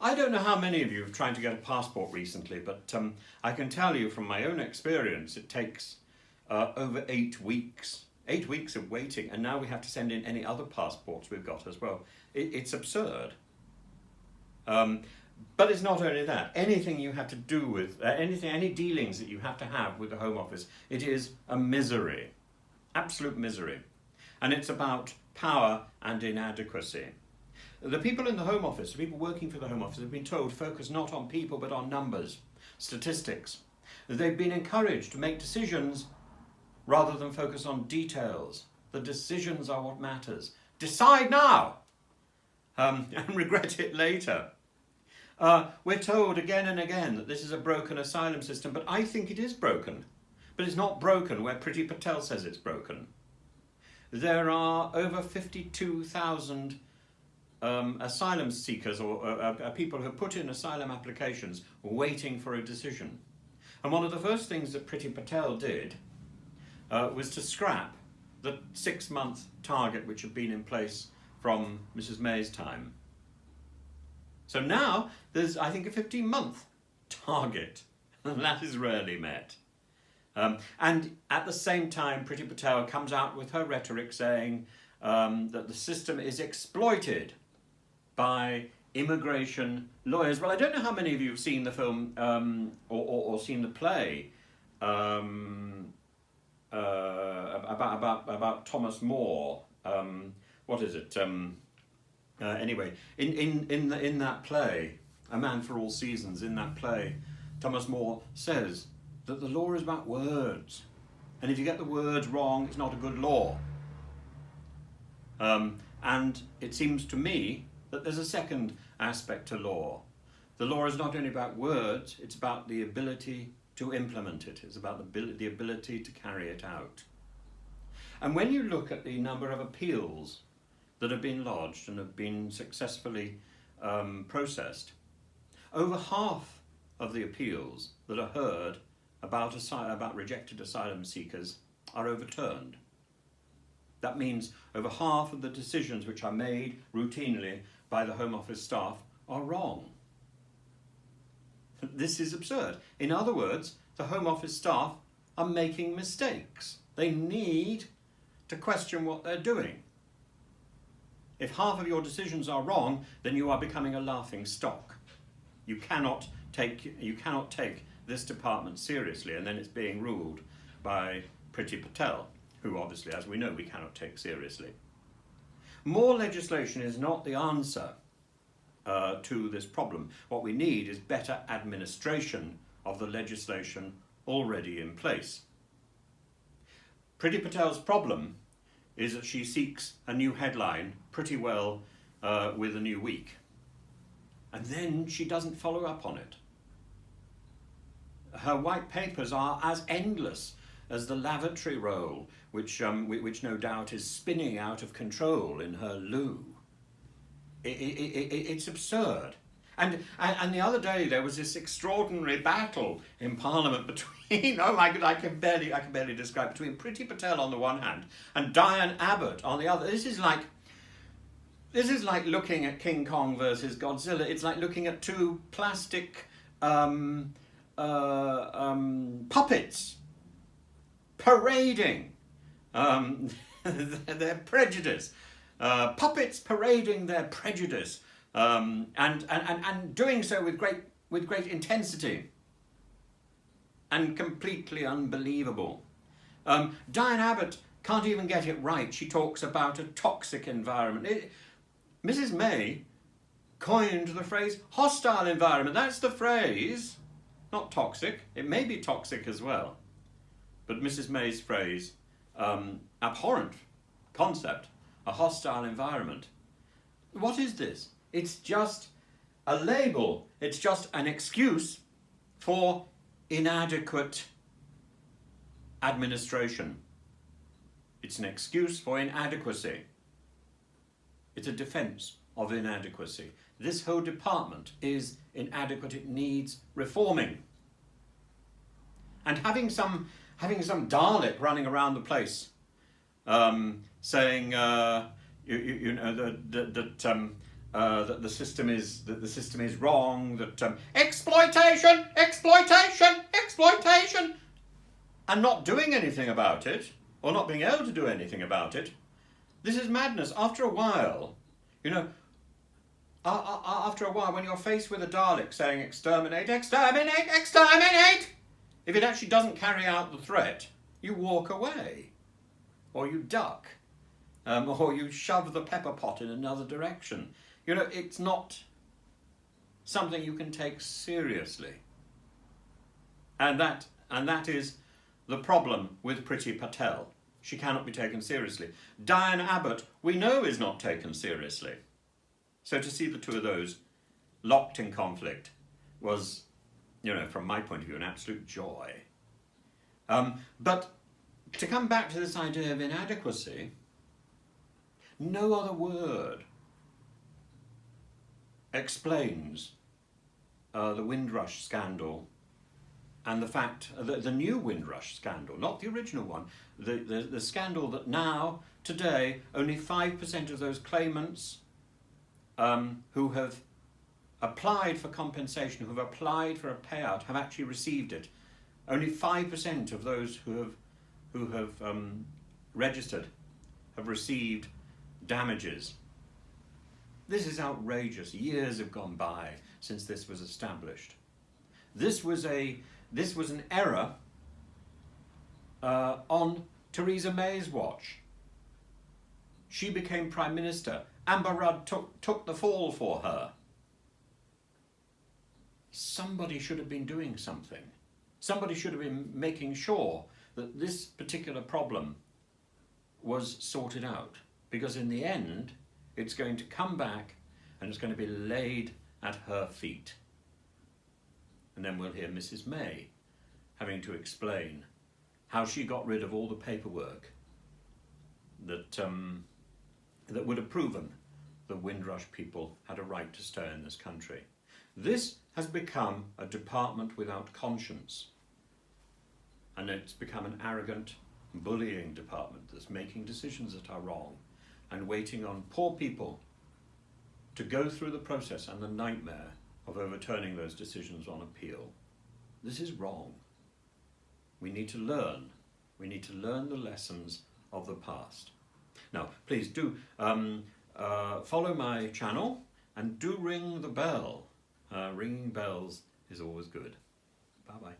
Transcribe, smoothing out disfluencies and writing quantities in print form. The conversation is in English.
I don't know how many of you have tried to get a passport recently, but I can tell you from my own experience, it takes over 8 weeks. 8 weeks of waiting, and now we have to send in any other passports we've got as well. It's absurd. But it's not only that. Anything you have to do with, any dealings that you have to have with the Home Office, it is a misery. Absolute misery. And it's about power and inadequacy. The people in the Home Office, the people working for the Home Office, have been told focus not on people but on numbers, statistics. They've been encouraged to make decisions rather than focus on details. The decisions are what matters. Decide now and regret it later. We're told again and again that this is a broken asylum system, but I think it is broken. But it's not broken where Priti Patel says it's broken. There are over 52,000 asylum seekers or people who put in asylum applications waiting for a decision. And one of the first things that Priti Patel did was to scrap the 6-month target which had been in place from Mrs. May's time. So now there's, I think, a 15-month target, and that is rarely met. And at the same time, Priti Patel comes out with her rhetoric saying that the system is exploited by immigration lawyers. Well, I don't know how many of you have seen the film or seen the play about Thomas More. What is it? Anyway, in that play, A Man for All Seasons, in that play, Thomas More says that the law is about words, and if you get the words wrong, it's not a good law. And it seems to me that there's a second aspect to law. The law is not only about words, it's about the ability to implement it. It's about the ability to carry it out. And when you look at the number of appeals that have been lodged and have been successfully processed, over half of the appeals that are heard about rejected asylum seekers are overturned. That means over half of the decisions which are made routinely by the Home Office staff are wrong. This is absurd. In other words, the Home Office staff are making mistakes. They need to question what they're doing. If half of your decisions are wrong, then you are becoming a laughing stock. You cannot take this department seriously, and then it's being ruled by Priti Patel, who obviously, as we know, we cannot take seriously. More legislation is not the answer to this problem. What we need is better administration of the legislation already in place. Priti Patel's problem is that she seeks a new headline pretty well with a new week. And then she doesn't follow up on it. Her white papers are as endless as the lavatory roll, which no doubt is spinning out of control in her loo. It's absurd. And the other day there was this extraordinary battle in Parliament between, oh my God, I can barely describe, between Priti Patel on the one hand and Diane Abbott on the other. This is like looking at King Kong versus Godzilla. It's like looking at two plastic puppets parading their prejudice. Puppets parading their prejudice, and doing so with great intensity, and completely unbelievable. Diane Abbott can't even get it right. She talks about a toxic environment. Mrs. May coined the phrase hostile environment. That's the phrase, not toxic. It may be toxic as well, but Mrs. May's phrase, abhorrent concept, a hostile environment. What is this? It's just a label. It's just an excuse for inadequate administration. It's an excuse for inadequacy. It's a defense of inadequacy. This whole department is inadequate. It needs reforming. And having some Dalek running around the place, saying, that the system is wrong, that exploitation, exploitation, exploitation, and not doing anything about it, or not being able to do anything about it. This is madness. After a while, after a while, when you're faced with a Dalek saying exterminate, exterminate, exterminate, if it actually doesn't carry out the threat, you walk away, or you duck, or you shove the pepper pot in another direction. It's not something you can take seriously. And that is the problem with Priti Patel. She cannot be taken seriously. Diane Abbott, we know, is not taken seriously. So to see the two of those locked in conflict was, from my point of view, an absolute joy. But to come back to this idea of inadequacy, no other word explains the Windrush scandal and the fact that the new Windrush scandal, not the original one, the scandal that now, today, only 5% of those claimants who have applied for compensation, who have applied for a payout, have actually received it. Only 5% of those who have registered have received damages. This is outrageous. Years have gone by since this was established. This was an error on Theresa May's watch. She became Prime Minister. Amber Rudd took the fall for her. Somebody should have been doing something. Somebody should have been making sure that this particular problem was sorted out. Because in the end, it's going to come back and it's going to be laid at her feet. And then we'll hear Mrs. May having to explain how she got rid of all the paperwork that would have proven the Windrush people had a right to stay in this country. This has become a department without conscience. And it's become an arrogant, bullying department that's making decisions that are wrong and waiting on poor people to go through the process and the nightmare of overturning those decisions on appeal. This is wrong. We need to learn. We need to learn the lessons of the past. Now, please do follow my channel and do ring the bell. Ringing bells is always good. Bye-bye.